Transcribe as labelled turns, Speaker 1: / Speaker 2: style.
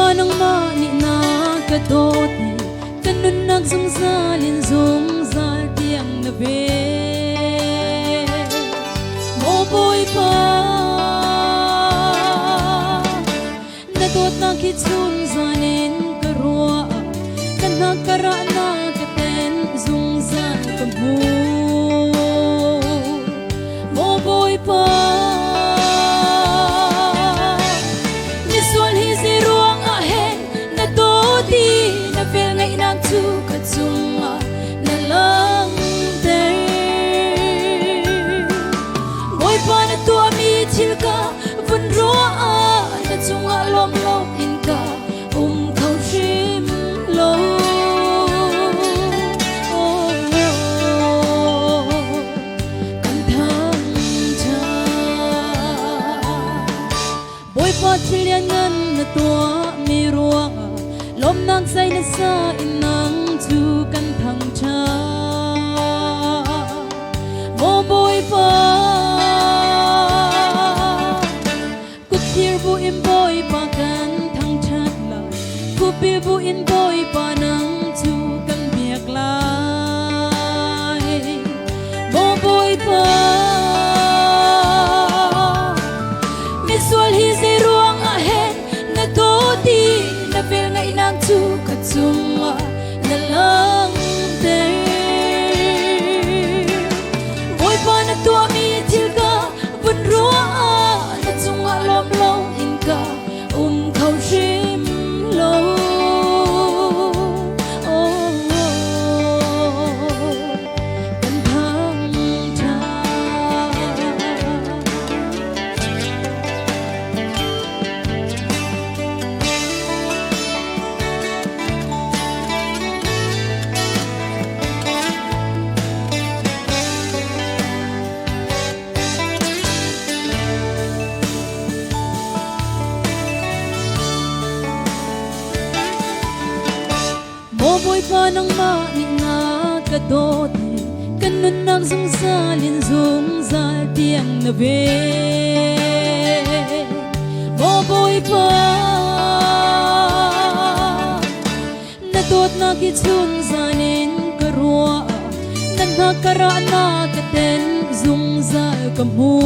Speaker 1: pa nang mani na kadoti kanun nagsungsalin zungzal tiang na be mo boy pa natot na kitsun zanin karua kan nakara na katen zungzal kamu mo boy pa tu katunga na lang day boy pa na tu amitil ka vunroa na tunga lom lom in ka kau shim lo kan thang cha boy pa thilian na tua mi ruang lom nang say na sa inang tu kan thang cha mo boy pa kut thir bu im boy pa kan thang chat la kupil bu in boy pa nang tu kan biak lai mo boy pa mi sual hi se ruang a hen na to ti na vel ngai nang tu katsuma na lang day boy pa na tu mi til ka vun roa na tunga lom lom in ka khau shim lo kan thang cha boy pa nang mani na kadoti kanun nagsungsalin zungzal tiang na be mo boy pa natot na kitsun zanin karua nan nakara na katen zungzal kamu